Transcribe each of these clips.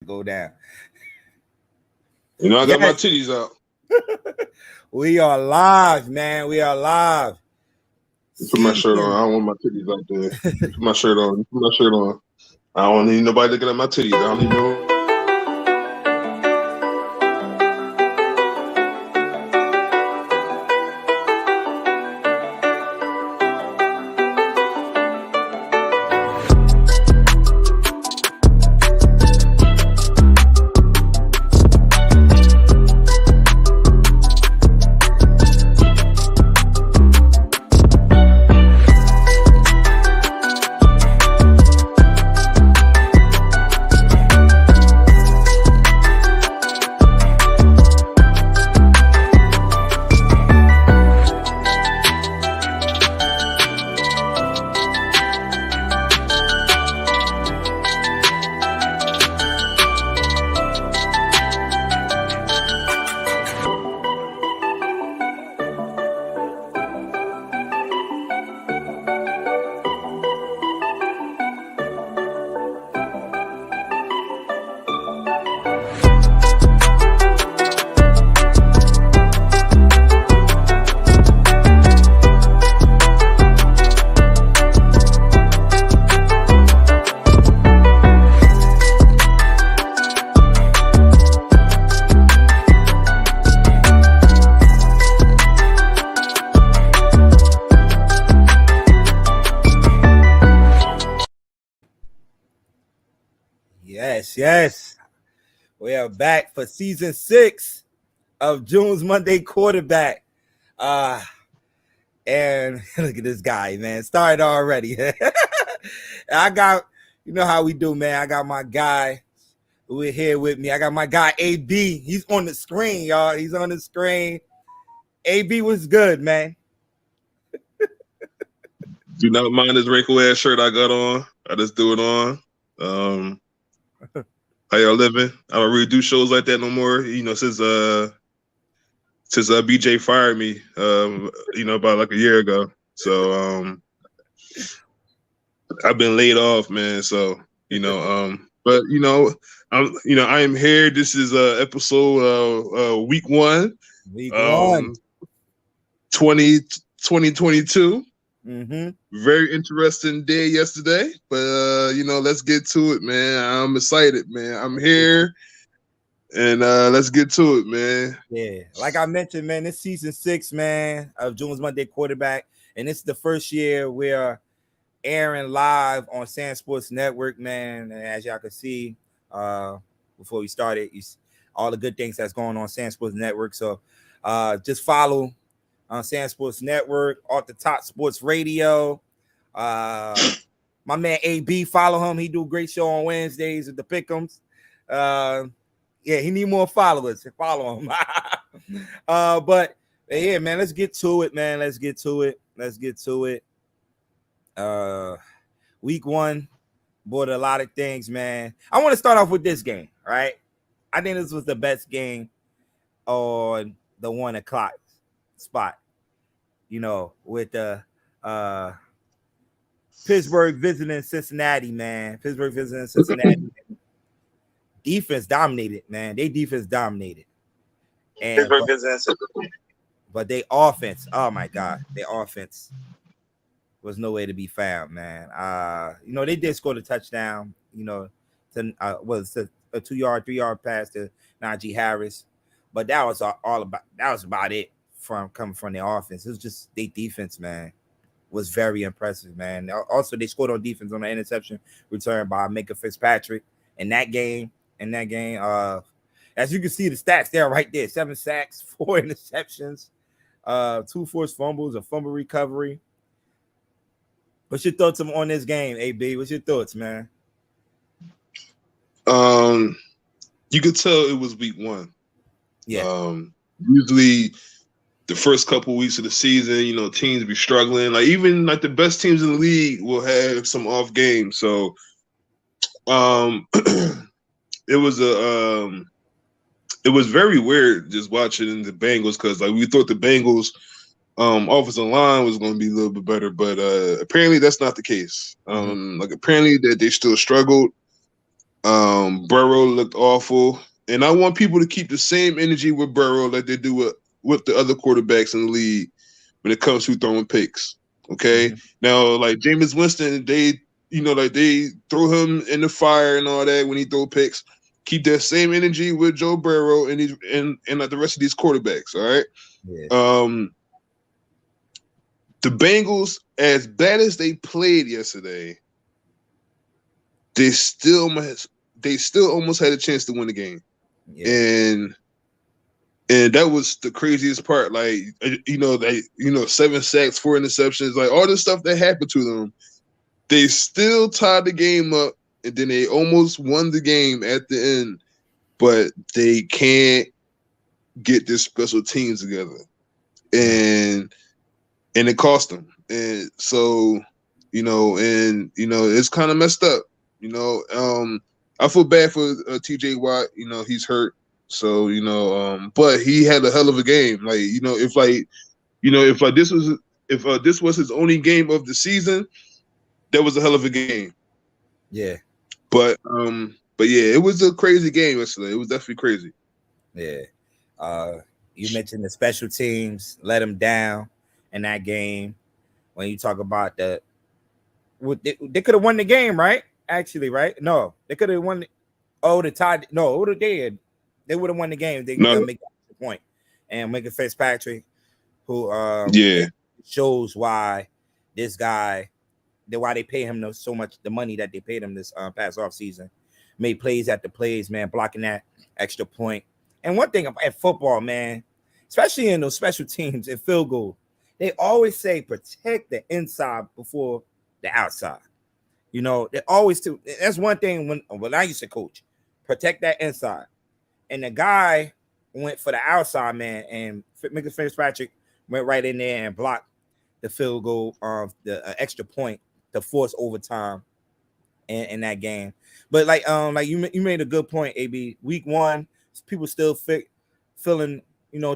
Go down. I got my Yes, titties out. we are live, man. We are live. Put my shirt on. Season. I don't want my titties out there. Put my shirt on. Put my shirt on. I don't need nobody looking at my titties. I don't need no. Yes. We are back for season 6 of June's Monday Quarterback. Uh, and look at this guy, man. Started already. I got, you know how we do, man. I got my guy who is here with me. I got my guy AB. He's on the screen, y'all. He's on the screen. AB was good, man. Do not mind this wrinkled ass shirt I got on. I just threw it on. How y'all living? I don't really do shows like that no more. Since BJ fired me. About like a year ago. So I've been laid off, man. So but I am here. This is episode week 1. Week 1. 2022. Mm-hmm. Very interesting day yesterday, but let's get to it, man. I'm excited, man. I'm here, and let's get to it, man. Yeah, like I mentioned, man, this season 6, man, of June's Monday Quarterback, and it's the first year we're airing live on Sand Sports Network, man. And as y'all can see, before we started, all the good things that's going on Sand Sports Network. So, just follow on Sand Sports Network, Off the Top Sports Radio. My man AB, follow him. He do a great show on Wednesdays at the Pick'ems. Yeah, he need more followers. Follow him. But yeah, man, let's get to it, man. Let's get to it. Week 1 brought a lot of things, man. I want to start off with this game, right? I think this was the best game on the 1 o'clock spot, with the Pittsburgh visiting Cincinnati, man. Defense dominated, man. They defense dominated. And but they offense, oh my God, their offense was nowhere to be found, man. They did score the touchdown, was a 2-yard, 3-yard pass to Najee Harris, but that was about it coming from their offense. It was just their defense, man, was very impressive, man. Also, they scored on defense on an interception return by Minka Fitzpatrick in that game. As you can see, the stats there right there: 7 sacks, 4 interceptions, 2 forced fumbles, a fumble recovery. What's your thoughts on this game, AB? What's your thoughts, man? You could tell it was week 1. Yeah. Usually the first couple weeks of the season, teams be struggling. Like even like the best teams in the league will have some off games. So it was very weird just watching the Bengals because like we thought the Bengals offensive line was going to be a little bit better, but apparently that's not the case. Like apparently that they still struggled. Burrow looked awful, and I want people to keep the same energy with Burrow like they do with the other quarterbacks in the league when it comes to throwing picks. Okay, now like Jameis Winston, they throw him in the fire and all that when he throw picks. Keep that same energy with Joe Burrow and like the rest of these quarterbacks. All right. Yeah. The Bengals, as bad as they played yesterday, they still almost had a chance to win the game. Yeah. And that was the craziest part. Like, 7 sacks, 4 interceptions, like all the stuff that happened to them. They still tied the game up, and then they almost won the game at the end, but they can't get their special teams together. And it cost them. And so, it's kind of messed up. I feel bad for TJ Watt. He's hurt. So, but he had a hell of a game. Like, if this was his only game of the season, that was a hell of a game. Yeah. But yeah, it was a crazy game yesterday. It was definitely crazy. Yeah. You mentioned the special teams let them down in that game. When you talk about they could have won the game, right? Actually, right? No, they could have won. The tie. No, what would they? They would have won the game. They make the point. And Minka Fitzpatrick, who shows why this guy, why they pay him so much the money that they paid him this past off season, made plays after plays, man, blocking that extra point. And one thing about football, man, especially in those special teams and field goal, they always say protect the inside before the outside. They always do. That's one thing when I used to coach, protect that inside. And the guy went for the outside, man, and Minka Fitzpatrick went right in there and blocked the field goal, the extra point to force overtime in that game. But like you made a good point, AB. Week 1, people still filling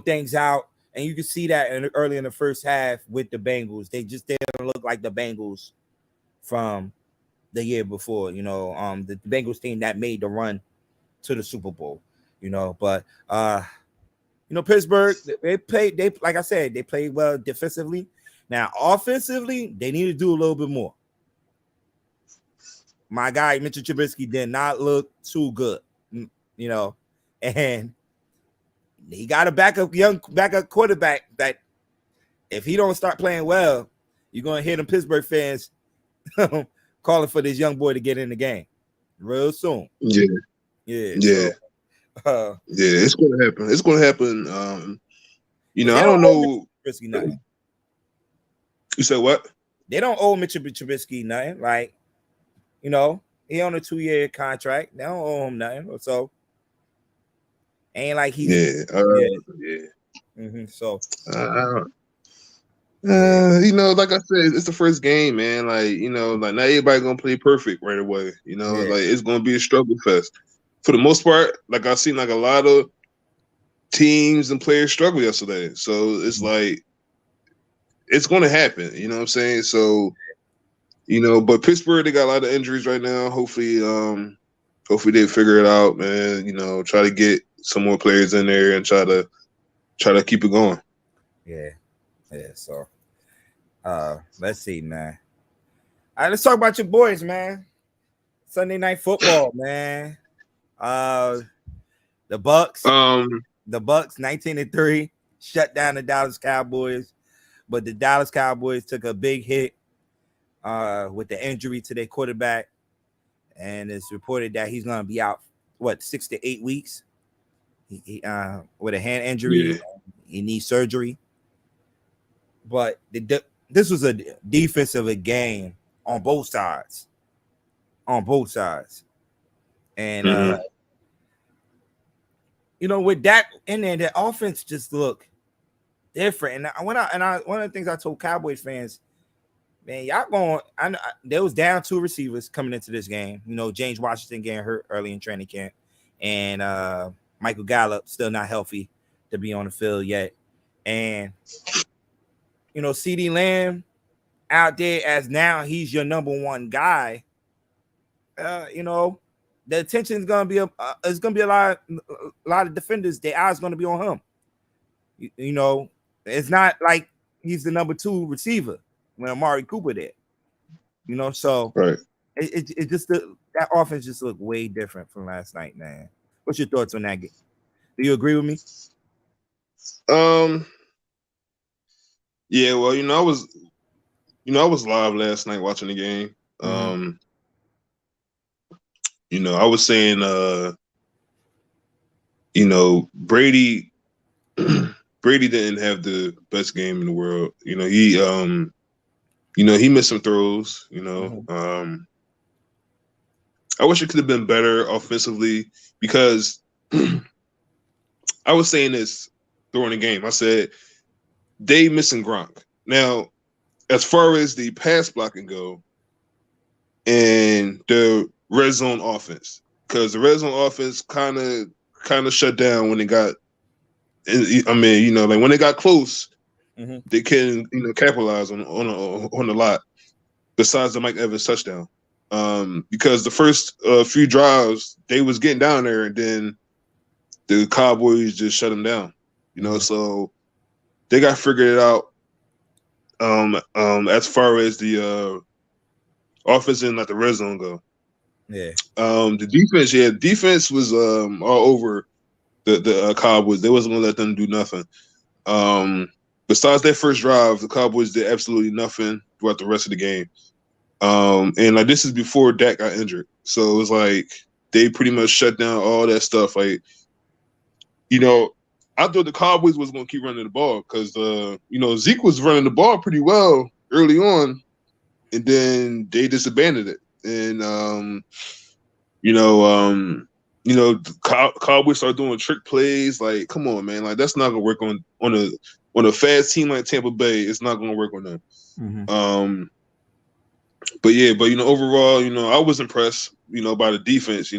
things out, and you can see that early in the first half with the Bengals. They just didn't look like the Bengals from the year before. The Bengals team that made the run to the Super Bowl. But Pittsburgh, they like I said, they played well defensively. Now offensively, they need to do a little bit more. My guy Mitchell Trubisky did not look too good, and he got a young backup quarterback that if he don't start playing well, you're gonna hear them Pittsburgh fans calling for this young boy to get in the game real soon. Yeah. So, it's gonna happen. It's gonna happen. I don't know. Nothing. You said what? They don't owe Mitchell Trubisky nothing. Like, he on a 2-year contract. They don't owe him nothing. So ain't like he's So like I said, it's the first game, man. Like, like not everybody gonna play perfect right away. Like it's gonna be a struggle fest. For the most part, like I've seen like a lot of teams and players struggle yesterday. So it's like it's gonna happen, you know what I'm saying? So, but Pittsburgh, they got a lot of injuries right now. Hopefully they figure it out, man. Try to get some more players in there and try to keep it going. Yeah. So let's see, man. All right, let's talk about your boys, man. Sunday Night Football, man. The Bucs, 19-3, shut down the Dallas Cowboys, but the Dallas Cowboys took a big hit with the injury to their quarterback, and it's reported that he's going to be out 6 to 8 weeks. He with a hand injury, he needs surgery. But this was a defensive game on both sides, and with that in there, the offense just looked different. And one of the things I told Cowboys fans, man, y'all going. There was down 2 receivers coming into this game. James Washington getting hurt early in training camp, and Michael Gallup still not healthy to be on the field yet. And CeeDee Lamb out there as now he's your number 1 guy. the attention is gonna be it's gonna be a lot of defenders. Their eyes gonna be on him. You know, it's not like he's the number 2 receiver when Amari Cooper there. You know, so right. It just that offense just looked way different from last night, man. What's your thoughts on that game? Do you agree with me? Yeah, well, I was live last night watching the game. I was saying, Brady Brady didn't have the best game in the world. He missed some throws. I wish it could have been better offensively because I was saying this during the game. I said they missing Gronk. Now, as far as the pass blocking go and the red zone offense, because the red zone offense kind of shut down when it got. I mean, like when they got close, they can capitalize on a lot. Besides the Mike Evans touchdown, because the first few drives they was getting down there, and then the Cowboys just shut them down. So they got figured it out. As far as the offense and like the red zone go, the defense was all over the Cowboys. They wasn't gonna let them do nothing. Besides that first drive, the Cowboys did absolutely nothing throughout the rest of the game. And like this is before Dak got injured, so it was like they pretty much shut down all that stuff. Like, I thought the Cowboys was going to keep running the ball because Zeke was running the ball pretty well early on, and then they just abandoned it. And the Cowboys start doing trick plays. Like, come on, man! Like that's not going to work on a fast team like Tampa Bay. It's not going to work on them. But overall, I was impressed, by the defense,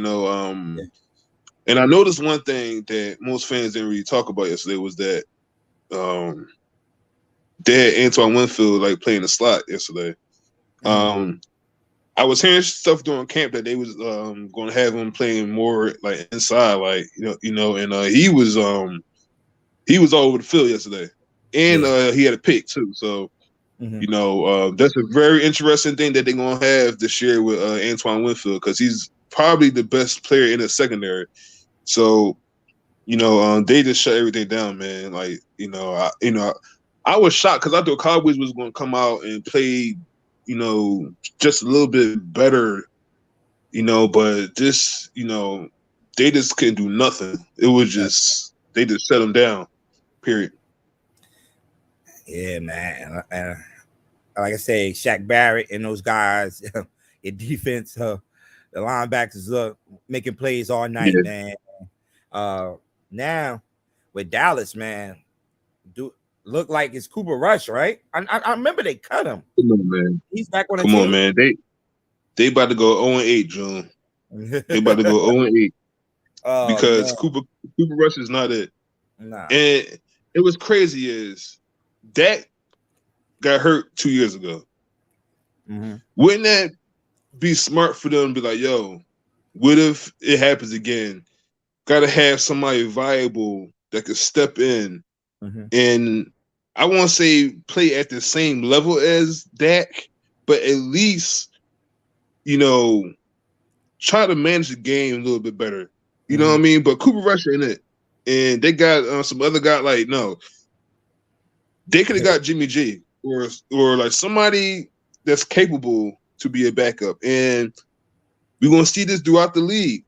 and I noticed one thing that most fans didn't really talk about yesterday was that they had Antoine Winfield like playing the slot yesterday. I was hearing stuff during camp that they was going to have him playing more like inside, like and he was all over the field yesterday, and he had a pick too, so. That's a very interesting thing that they're going to have to share with Antoine Winfield because he's probably the best player in the secondary. So, they just shut everything down, man. Like, I was shocked because I thought Cowboys was going to come out and play, just a little bit better, but just, they just couldn't do nothing. It was just, they just shut them down, period. Yeah, man. Like I say, Shaq Barrett and those guys in defense, the linebackers making plays all night, man. Now with Dallas, man, look like it's Cooper Rush, right? I remember they cut him. Come on, man. He's back on the team. Come on, man. They about to go 0-8, June. They about to go 0-8 because Cooper Rush is not it. Nah. And it was crazy is Dak got hurt 2 years ago. Wouldn't that be smart for them to be like, yo, what if it happens again? Got to have somebody viable that could step in and I won't say play at the same level as Dak, but at least, try to manage the game a little bit better. You know what I mean? But Cooper Rush in it. And they got some other guy like, no. They could have got Jimmy G or like somebody that's capable to be a backup. And we're going to see this throughout the league.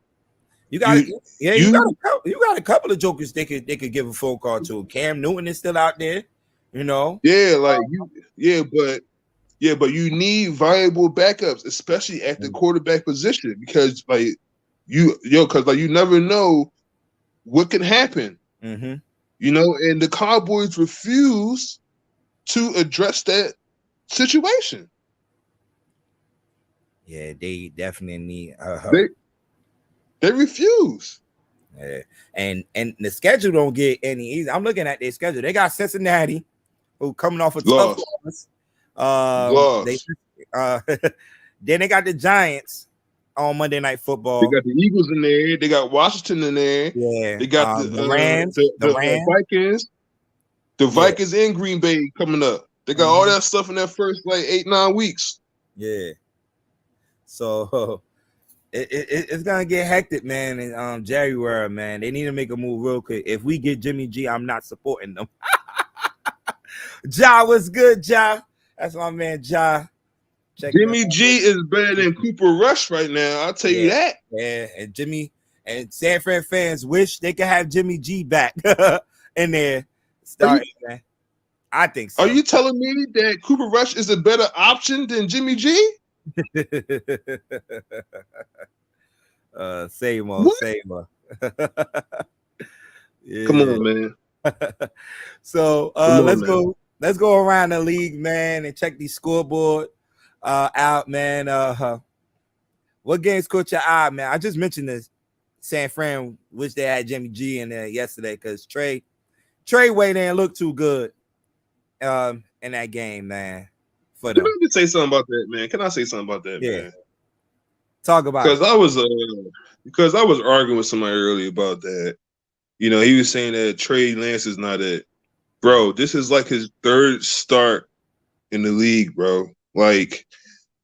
You got a couple of jokers they could give a phone call to. Cam Newton is still out there, Yeah, like but you need viable backups, especially at the quarterback position, because like you never know what can happen. And the Cowboys refuse to address that situation. Yeah, they definitely need They refuse. Yeah. And the schedule don't get any easier. I'm looking at their schedule. They got Cincinnati, who coming off a tough loss. Then they got the Giants, on Monday Night Football. They got the Eagles in there. They got Washington in there. Yeah. They got the Rams. the Vikings. The Vikings and Green Bay coming up. They got all that stuff in their first 8-9 weeks. Yeah. So it's gonna get hectic, man. In January, man. They need to make a move real quick. If we get Jimmy G, I'm not supporting them. Ja, what's good, Ja? That's my man, Ja. Jimmy G is better than Cooper Rush right now. I'll tell you that. Yeah, and Jimmy and San Fran fans wish they could have Jimmy G back in there starting, man. I think so. Are you telling me that Cooper Rush is a better option than Jimmy G? Same old. Yeah. Come on, man. So let's go around the league, man, and check the scoreboard out, man. What games caught your eye, man? I just mentioned this. San Fran wish they had Jimmy G in there yesterday because Trey Way didn't look too good in that game, man. For them. Can I say something about that, man? Can I say something about that, man? Talk about it. Because I was arguing with somebody earlier about that. You know, he was saying that Trey Lance is not it. Bro, this is like his third start in the league, bro. Like,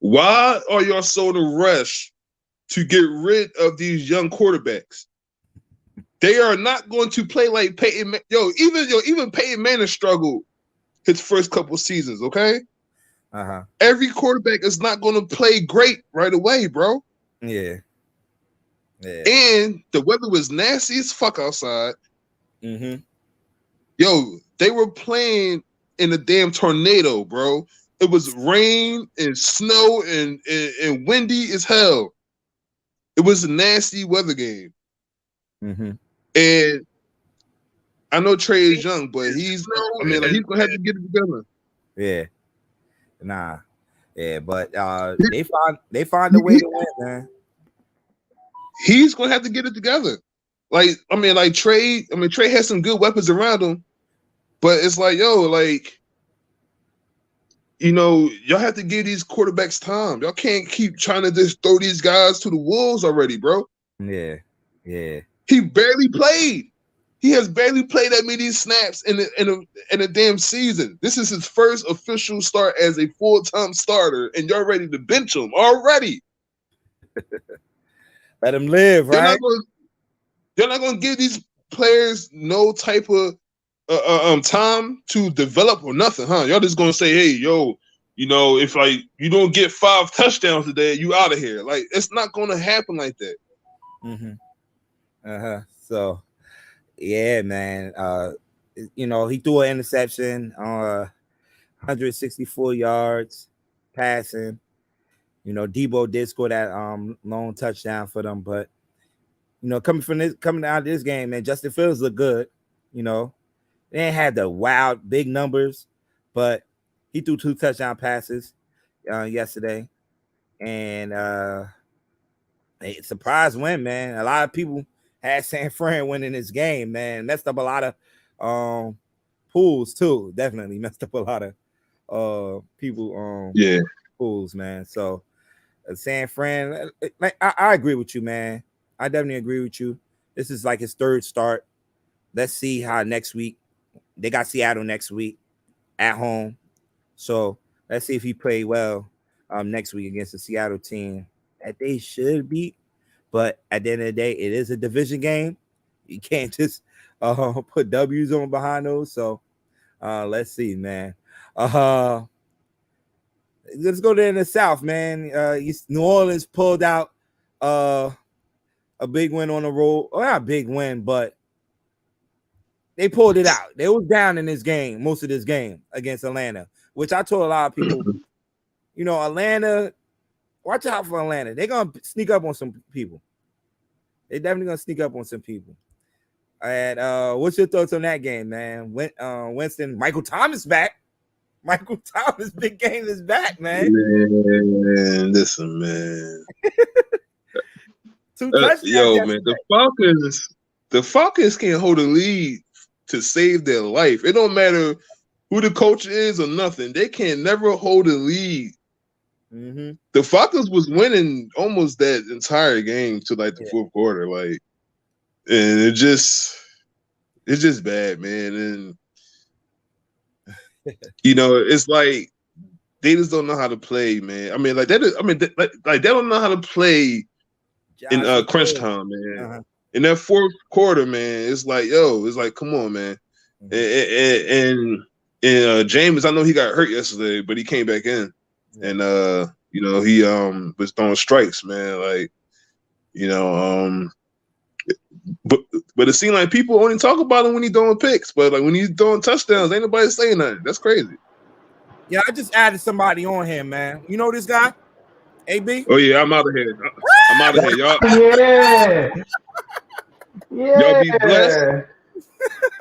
why are y'all so in a rush to get rid of these young quarterbacks? They are not going to play like Peyton. Even Peyton Manning struggled his first couple seasons, okay? Every quarterback is not going to play great right away, bro. Yeah. And the weather was nasty as fuck outside. Mm-hmm. Yo, they were playing in a damn tornado, bro. It was rain and snow and windy as hell. It was a nasty weather game. Mm-hmm. And I know Trey is young, but he's gonna have to get it together. Yeah. Nah. Yeah, but they find a way to win, man. He's gonna have to get it together. Trey has some good weapons around him, but it's like, y'all have to give these quarterbacks time. Y'all can't keep trying to just throw these guys to the wolves already, bro. Yeah. He barely played. He has barely played that many snaps in a damn season. This is his first official start as a full-time starter, and y'all ready to bench him already. Let him live, right? You're not gonna give these players no type of time to develop or nothing, huh? Y'all just gonna say, hey, if you don't get 5 touchdowns today, you out of here. Like, it's not gonna happen like that. Mm-hmm. So, yeah, man. He threw an interception, 164 yards passing. Debo did score that long touchdown for them, but coming out of this game, man, Justin Fields looked good. They didn't have the wild big numbers, but he threw 2 touchdown passes yesterday, and a surprise win, man. A lot of people had San Fran winning this game, man. Messed up a lot of pools too. Definitely messed up a lot of people pools, man. So San Fran, I agree with you, man. I definitely agree with you. This is like his third start. Let's see how next week. They got Seattle next week at home. So let's see if he played well next week against the Seattle team that they should beat. But at the end of the day, it is a division game. You can't just put W's on behind those. So let's see, man. Let's go to the South, man. New Orleans pulled out a big win on the road. Well, not a big win, but they pulled it out. They was down in this game, most of this game against Atlanta, which I told a lot of people, Atlanta, watch out for Atlanta. They're going to sneak up on some people. They're definitely going to sneak up on some people. And what's your thoughts on that game, man? Winston, Michael Thomas back. Michael Thomas, big game is back, man. Man, listen, man. 2 touchdowns. Man, the Falcons can't hold a lead to save their life. It don't matter who the coach is or nothing. They can never hold a lead The Falcons was winning almost that entire game to like the fourth quarter, like, and it's just bad, man. And it's like they just don't know how to play, man. I mean, like that. They don't know how to play in crunch time, man. In that fourth quarter, man, it's like, come on, man. And James, I know he got hurt yesterday, but he came back in, and he was throwing strikes, man. Like, but it seemed like people only talk about him when he's throwing picks, but like when he's throwing touchdowns, ain't nobody saying nothing. That's crazy. Yeah, I just added somebody on here, man. You know this guy, AB? Oh yeah, I'm out of here. I'm out of here, y'all. Y'all be blessed.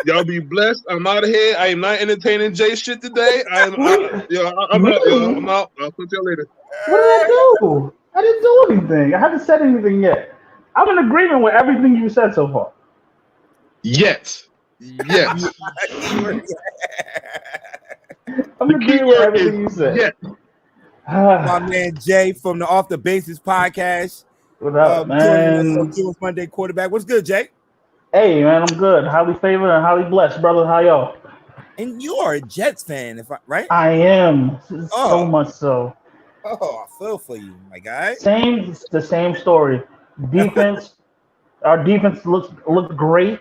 Y'all be blessed. I'm out of here. I am not entertaining Jay shit today. I'm out. I'm out. I'll talk to y'all later. What did I do? I didn't do anything. I haven't said anything yet. I'm in agreement with everything you said so far. Yes. I'm in agreement with everything you said. Yes. My man Jay from the Off the Bases podcast. What up, man? Monday quarterback. What's good, Jay? Hey, man, I'm good. Highly favored and highly blessed, brother. How y'all? And you are a Jets fan, right? I am. So much so. Oh, I feel for you, my guy. The same story. Defense, our defense looked great,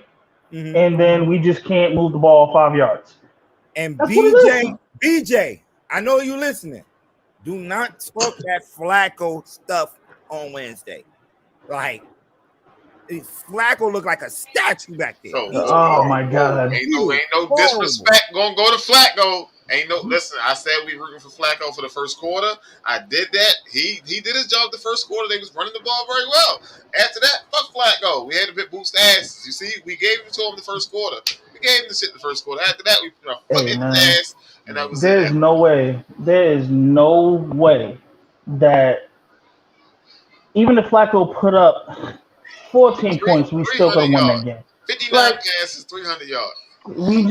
and then we just can't move the ball 5 yards. And BJ, I know you listening. Do not talk that Flacco stuff on Wednesday. Like, Flacco looked like a statue back there. Oh my God! Ain't no disrespect gonna go to Flacco. Listen, I said we rooting for Flacco for the first quarter. I did that. He did his job the first quarter. They was running the ball very well. After that, fuck Flacco. We had a bit boost asses. You see, we gave it to him the first quarter. We gave him the shit the first quarter. After that, we fuck his ass. And that was There is no way that even if Flacco put up 14 points, we still could have won that game. 59 passes, 300 yards. We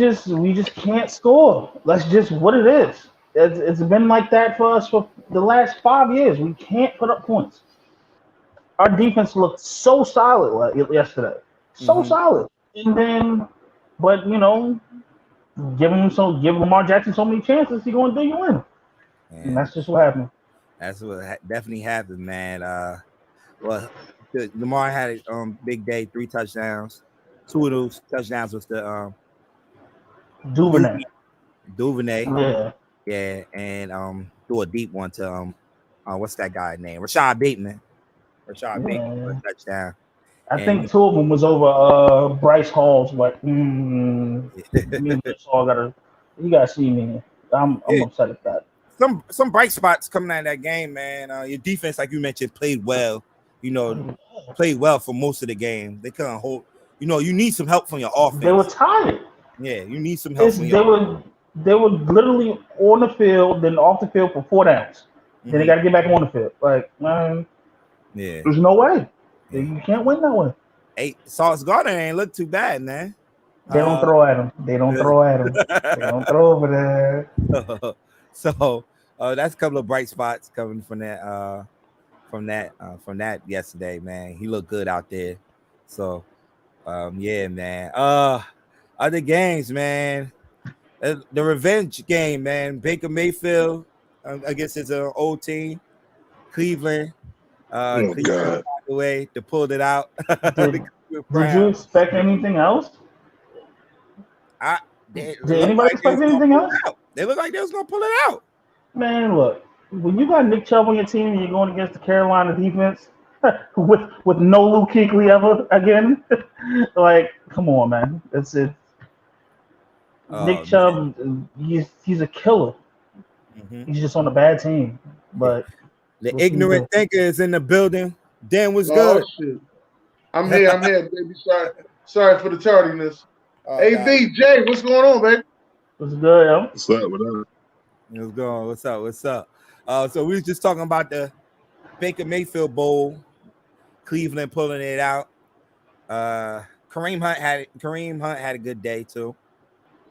just can't score. That's just what it is. It's been like that for us for the last 5 years. We can't put up points. Our defense looked so solid yesterday, solid. And then, but give Lamar Jackson so many chances, he's going to do you in. And that's just what happened. That's what definitely happened, man. Well, Lamar had a big day, 3 touchdowns. 2 of those touchdowns was the Duvernay. Yeah, and threw a deep one to what's that guy's name? Rashad Bateman for a touchdown. I think 2 of them was over Bryce Hall's. But me and Bryce Hall you gotta see me. I'm upset at that. Some bright spots coming out of that game, man. Your defense, like you mentioned, played well. Played well for most of the game. They couldn't hold. You need some help from your offense. They were tired. Yeah, you need some help. They were literally on the field, then off the field for 4 downs. Then they got to get back on the field. Like, man, there's no way. Yeah. You can't win that way. Hey, Sauce Gardner ain't look too bad, man. They don't throw at him. They don't throw at him. They don't throw over there. So that's a couple of bright spots coming from that. From that yesterday, man. He looked good out there. So, yeah, man. Other games, man. The revenge game, man. Baker Mayfield against his old team, Cleveland. Cleveland the way to pull it out. Did you expect anything else? Did anybody expect anything else? They look like they was gonna pull it out. Man, look. When you got Nick Chubb on your team and you're going against the Carolina defense with no Luke Kuechly ever again, like, come on, man. That's it. Nick Chubb, he's a killer. He's just on a bad team. But the ignorant thinker is in the building. Dan was good. Shit. I'm here, baby. Sorry for the tardiness. AV, Jay, what's going on, baby? What's good, yo? What's up? What up? What's going? What's up? So we was just talking about the Baker Mayfield Bowl, Cleveland pulling it out. Kareem Hunt had a good day too.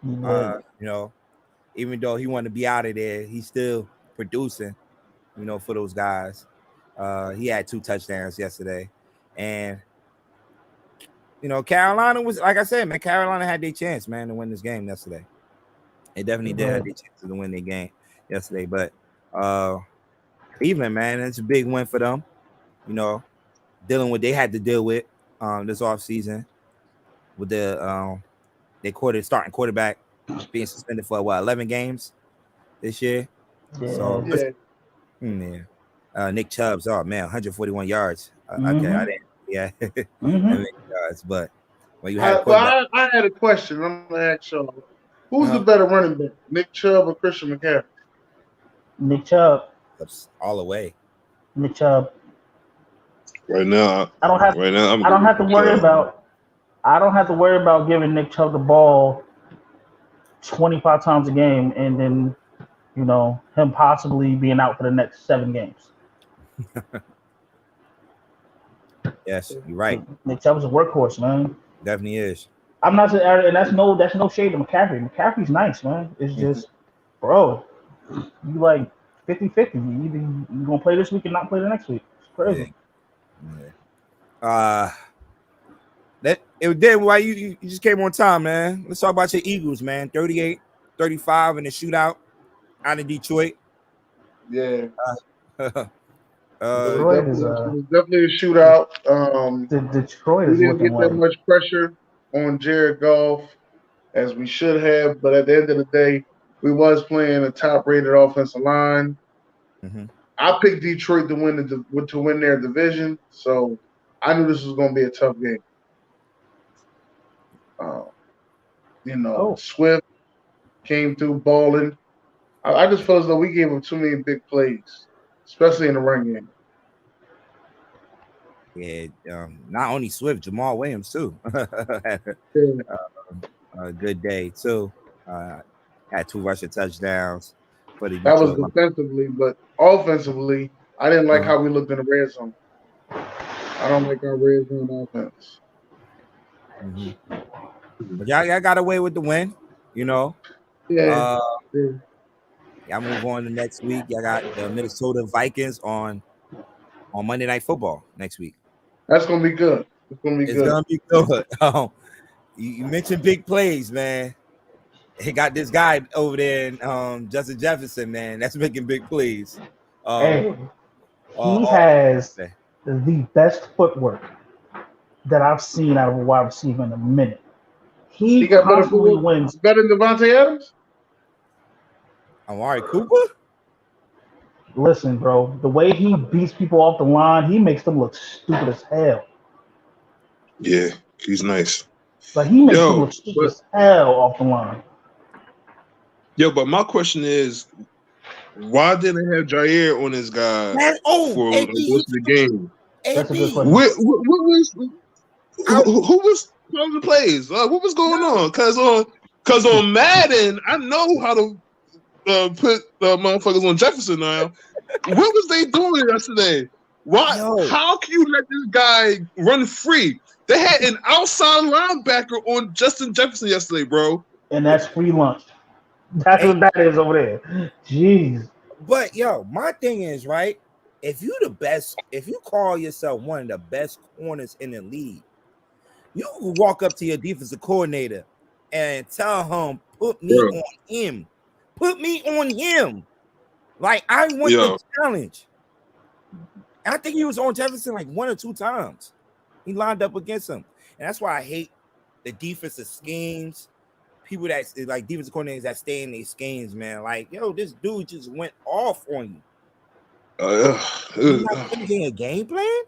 Even though he wanted to be out of there, he's still producing. for those guys. He had 2 touchdowns yesterday, and Carolina was, like I said, man. Carolina had their chance, man, to win this game yesterday. They definitely did have their chance to win their game yesterday, but Cleveland, man, it's a big win for them. Dealing with they had to deal with this offseason with the starting quarterback being suspended for 11 games this year. Yeah. So Nick Chubb's 141 yards. Okay, I didn't. Yeah, yards. But when you had I had a question. I'm gonna ask y'all: who's the better running back, Nick Chubb or Christian McCaffrey? Nick Chubb. All the way. Nick Chubb. Right now, I don't have to worry about giving Nick Chubb the ball 25 times a game and then him possibly being out for the next 7 games. Yes, you're right. Nick Chubb is a workhorse, man. Definitely is. I'm not saying, and that's no shade to McCaffrey. McCaffrey's nice, man. It's just, bro, you like 50-50. You're gonna play this week and not play the next week. It's crazy. Yeah. That it did why you just came on time, man. Let's talk about your Eagles, man. 38-35 in the shootout out of Detroit. Yeah. Detroit is definitely a shootout. Detroit is we didn't get that much pressure on Jared Goff as we should have, but at the end of the day, we was playing a top-rated offensive line. Mm-hmm. I picked Detroit to win their division, so I knew this was going to be a tough game. Swift came through balling. I just felt as though we gave him too many big plays, especially in the run game. Yeah, not only Swift, Jamal Williams too. A good day too. Had 2 rushing touchdowns for the That was defensively, but offensively, I didn't like how we looked in the red zone. I don't like our red zone offense. Mm-hmm. But y'all got away with the win, Yeah. Y'all move on to next week. Y'all got the Minnesota Vikings on Monday Night Football next week. That's gonna be good. It's gonna be good. You mentioned big plays, man. He got this guy over there, Justin Jefferson, man. That's making big plays. He has the best footwork that I've seen out of a wide receiver in a minute. He got constantly wins. Better than Devontae Adams? Amari Cooper? Listen, bro, the way he beats people off the line, he makes them look stupid as hell. Yeah, he's nice. Like, he makes them look stupid as hell off the line. Yo, but my question is, why didn't they have Jair on this guy for most of the game? That's a good question. Who was calling the plays? What was going on? Because on Madden, I know how to put motherfuckers on Jefferson now. What was they doing yesterday? Why? How can you let this guy run free? They had an outside linebacker on Justin Jefferson yesterday, bro. And that's free lunch. That's what that is over there. Jeez. But my thing is, right? If you call yourself one of the best corners in the league, you can walk up to your defensive coordinator and tell him, put me on him. Put me on him. Like, I want the challenge. And I think he was on Jefferson like 1 or 2 times. He lined up against him. And that's why I hate the defensive schemes. People that like defensive coordinators that stay in these schemes, man. Like, this dude just went off on you. You're not finishing a game plan?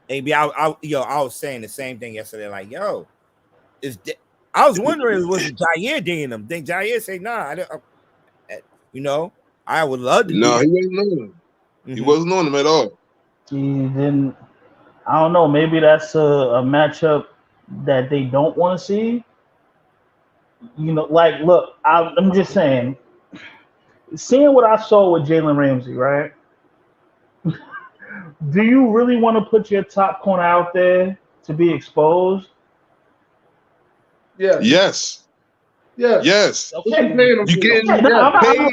Maybe I was saying the same thing yesterday. Like, I was wondering, was Jair digging him? Then Jair say, nah, I would love to. No, he wasn't on him. Mm-hmm. He wasn't on him at all. He didn't. I don't know. Maybe that's a matchup that they don't want to see. Look, I'm just saying, seeing what I saw with Jalen Ramsey, right? Do you really want to put your top corner out there to be exposed? Yeah. Yes. Yes. Okay. You getting paid?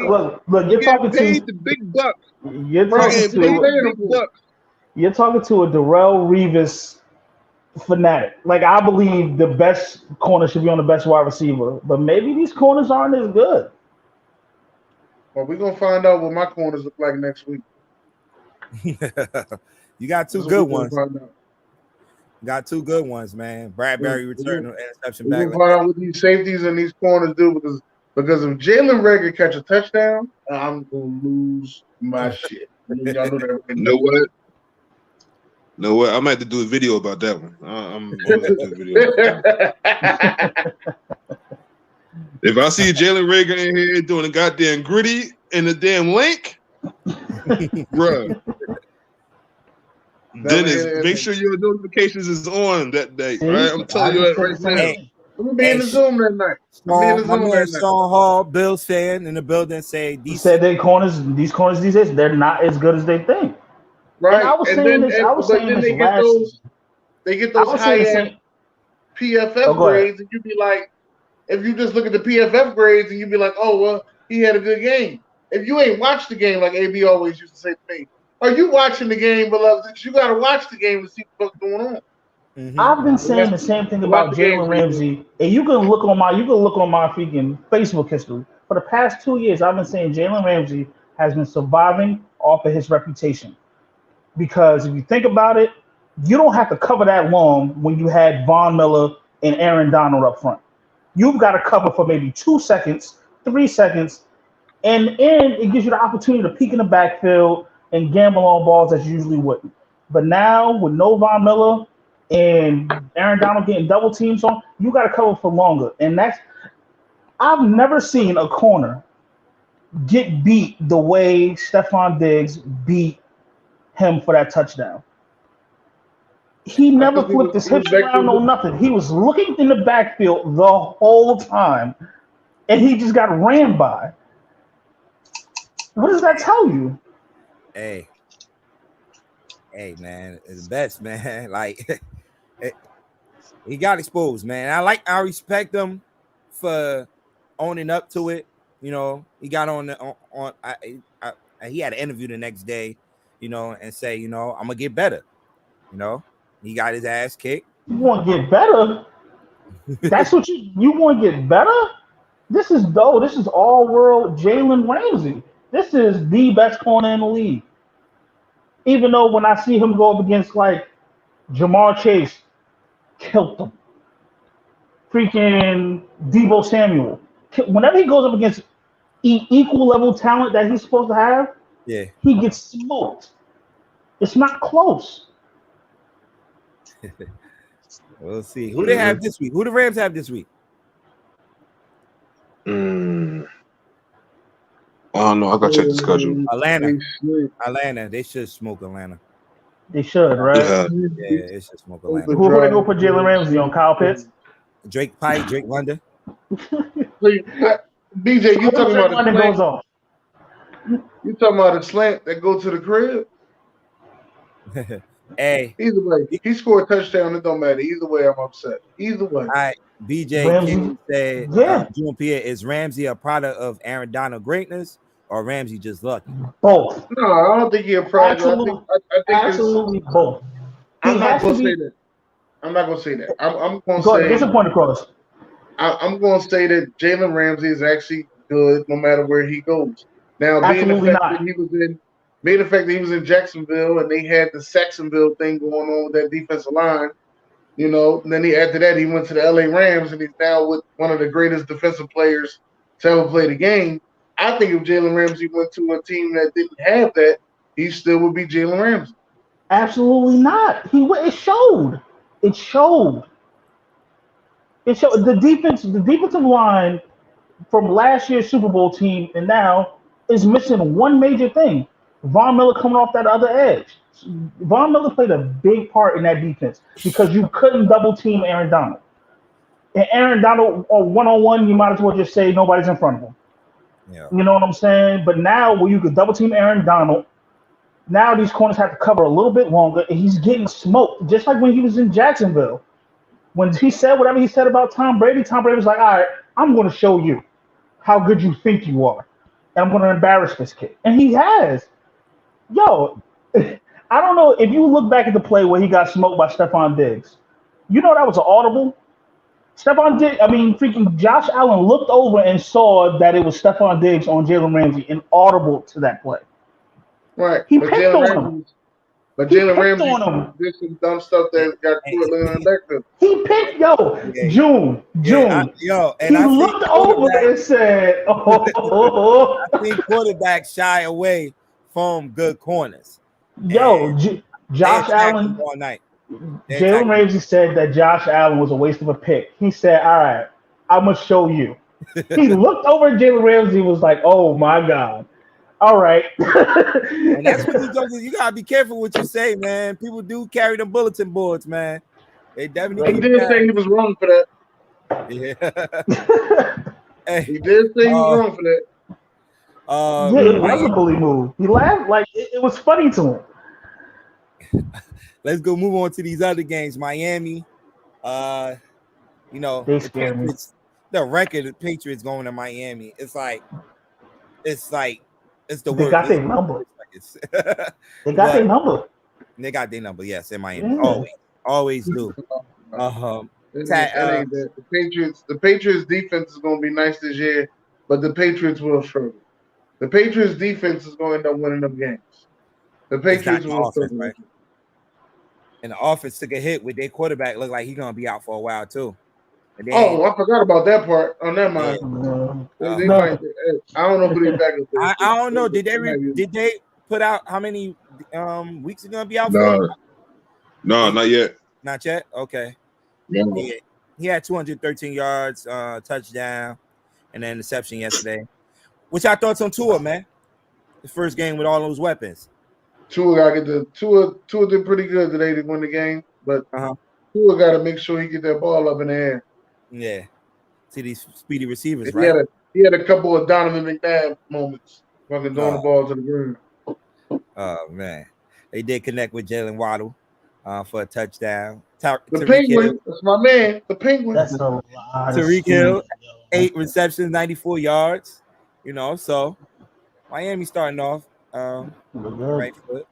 Look, you're talking paid to the big bucks. You're talking You're talking to a Darrell Revis fanatic. Like I believe the best corner should be on the best wide receiver, but maybe these corners aren't as good. Well, we're gonna find out what my corners look like next week. You got two good ones. Got two good ones, man. Bradbury returning interception back. We'll find out what these safeties and these corners do because if Jalen Reagor catch a touchdown, I'm gonna lose my shit. Y'all know that. Know what? I might have to do a video about that one. I'm gonna have to do a video about that one. If I see Jalen Reagor in here doing a goddamn gritty in the damn link, bruh. Dennis, make sure your notifications is on that day. All right, I'm telling you that right now. I'm gonna be in the Zoom that night. My man Sean Hall, Bills fan in the building, he said these corners these days, they're not as good as they think. Right. And I was saying this. They get those high-end PFF grades, and you be like, if you just look at the PFF grades, and you be like, oh well, he had a good game. If you ain't watched the game, like AB always used to say to me, are you watching the game, beloved? You got to watch the game to see what's going on. Mm-hmm. I've been saying the same thing about Jalen Ramsey, and you can look on my freaking Facebook history. For the past 2 years, I've been saying Jalen Ramsey has been surviving off of his reputation. Because if you think about it, you don't have to cover that long when you had Von Miller and Aaron Donald up front. You've got to cover for maybe 2 seconds, 3 seconds, and it gives you the opportunity to peek in the backfield and gamble on balls that you usually wouldn't. But now with no Von Miller and Aaron Donald getting double teams on, you got to cover for longer. And I've never seen a corner get beat the way Stephon Diggs beat him for that touchdown. He never flipped his hips around or nothing. He was looking in the backfield the whole time, and he just got ran by. What does that tell you? Hey, man, it's the best, man. Like, he got exposed, man. I respect him for owning up to it. You know, he got he had an interview the next day, you know, and say, you know, I'm gonna get better. You know, he got his ass kicked. You want to get better? That's what you want to get better? This is all world Jalen Ramsey. This is the best corner in the league. Even though when I see him go up against like Jamar Chase, killed him. Freaking Deebo Samuel. Whenever he goes up against equal level talent that he's supposed to have, he gets smoked. It's not close. We'll see. Who they have this week? Who the Rams have this week? I don't know. I gotta check the schedule. Atlanta. They should smoke Atlanta. They should, right? Yeah, they should smoke Atlanta. Who would they go put Jalen Ramsey on? Kyle Pitts? Drake Pike, Drake London. BJ, you talking about the slant? You talking about a slant that go to the crib? Hey, either way, he scored a touchdown. It don't matter. Either way, I'm upset. Either way. All right, BJ said, June Pierre, is Ramsey a product of Aaron Donald greatness or Ramsey just lucky? Both. No, I don't think he's a product. I think absolutely both. I'm not going to say that. I'm not going to say that. I'm going to say. Get your point across. I'm going to say that Jalen Ramsey is actually good no matter where he goes. Now, being the fact that he was in Jacksonville and they had the Saxonville thing going on with that defensive line, you know, and then after that he went to the LA Rams and he's now with one of the greatest defensive players to ever play the game. I think if Jalen Ramsey went to a team that didn't have that, he still would be Jalen Ramsey. Absolutely not. It showed. It showed. The defensive line from last year's Super Bowl team and now is missing one major thing. Von Miller coming off that other edge. Von Miller played a big part in that defense because you couldn't double team Aaron Donald. And Aaron Donald, one-on-one, you might as well just say nobody's in front of him. Yeah. You know what I'm saying? But now where you could double team Aaron Donald, now these corners have to cover a little bit longer, and he's getting smoked, just like when he was in Jacksonville. When he said whatever he said about Tom Brady was like, all right, I'm going to show you how good you think you are, and I'm going to embarrass this kid. And he has. Yo, I don't know if you look back at the play where he got smoked by Stephon Diggs. You know that was an audible. Freaking Josh Allen looked over and saw that it was Stephon Diggs on Jalen Ramsey and audible to that play. Right. He picked on him. But Jalen Ramsey did some dumb stuff that got caught looking on the back. He picked, June. He looked over and said, I think quarterbacks shy away from good corners. Josh Allen all night. Jalen Ramsey said that Josh Allen was a waste of a pick. He said, all right, I'm going to show you. He looked over at Jalen Ramsey and was like, oh, my God. All right. And that's what you got to be careful what you say, man. People do carry the bulletin boards, man. They definitely He did say he was wrong for that. Yeah. He did say he was wrong for that. It was a bully move. He laughed like it was funny to him. Let's go move on to these other games. Miami, they scare me. The record of the Patriots going to Miami. It's the They worst. got their number. They got their number. They got their number. Yes, in Miami. Always do. The Patriots defense is going to be nice this year, but the Patriots will struggle. The Patriots defense is going to end up winning them games. The Patriots will struggle. Right? And the offense took a hit with their quarterback. Looked like he's going to be out for a while too. I forgot about that part. On that mind, I don't know who they back up. I don't know. Did they put out how many weeks are going to be out for? No, not yet. Not yet. Okay. Yeah. He had 213 yards, touchdown, and an interception yesterday. What's your thoughts on Tua, man? The first game with all those weapons. Tua did pretty good today to win the game, but Tua got to make sure he get that ball up in the air. Yeah. See these speedy receivers, right? He had a couple of Donovan McNabb moments fucking throwing the ball to the ground. Oh, man. They did connect with Jalen Waddle for a touchdown. The Penguin, that's my man. The Penguin. That's a lot. Tyreek Hill, 8 receptions, 94 yards. So Miami starting off right foot.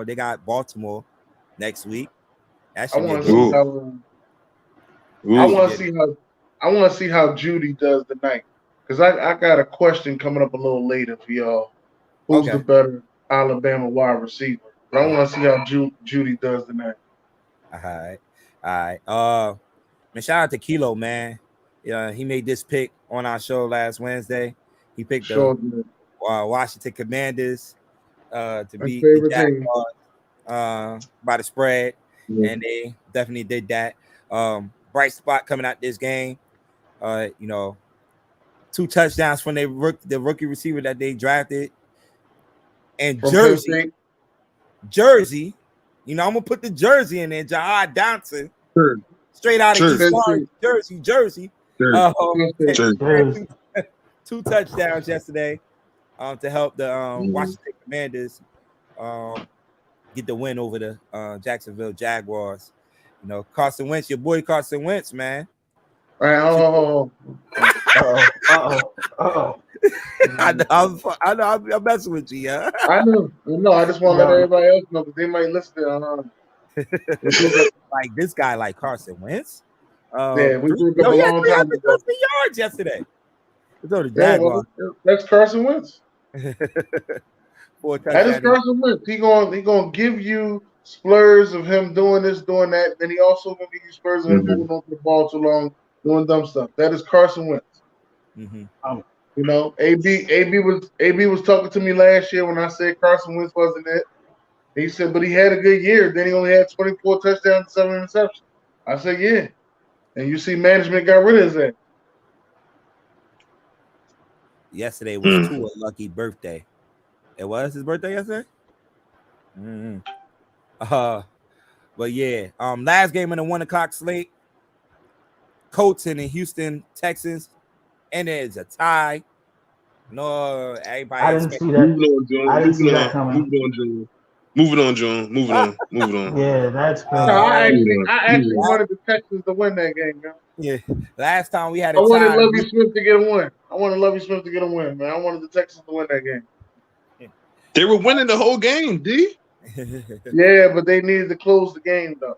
They got Baltimore next week. That should be good. I want to see how Judy does tonight, because I got a question coming up a little later for y'all. Who's the better Alabama wide receiver? But I want to see how Judy does tonight. All right. Man, shout out to Kilo, man. He made this pick on our show last Wednesday. He picked the Washington Commanders to beat the Jaguars by the spread, and they definitely did that. Bright spot coming out this game. 2 touchdowns from the rookie receiver that they drafted. And Jersey. I'm gonna put the jersey in there. Jahad Johnson, straight out of Jersey. 2 touchdowns yesterday to help the Washington Commanders get the win over the Jacksonville Jaguars. Carson Wentz, your boy Carson Wentz, man. All right, I know I'm messing with you, yeah. I know. I just want to let everybody else know, because they might listen to like this guy, like Carson Wentz. We grew up a long time ago. 3 yards yesterday. The Jaguars. That's Carson Wentz. That is Carson Wentz. He gonna give you splurs of him doing this, doing that. Then he also gonna give you splurs of him moving on the ball too long, doing dumb stuff. That is Carson Wentz. AB was talking to me last year when I said Carson Wentz wasn't it. He said, but he had a good year. Then he only had 24 touchdowns and 7 interceptions. I said, yeah. And you see, management got rid of his ass. Yesterday was Tua's lucky birthday. It was his birthday yesterday? But yeah, last game in the 1:00 slate, Colts and the Houston Texans, and there's a tie. No, everybody. I didn't see that. I didn't see that coming. Moving on, John. Moving on. Yeah, that's crazy. I actually wanted the Texans to win that game, man. Yeah, last time we had I wanted Lovie Smith to get a win. I wanted Lovie Smith to get a win, man. I wanted the Texans to win that game. They were winning the whole game, D. Yeah, but they needed to close the game, though.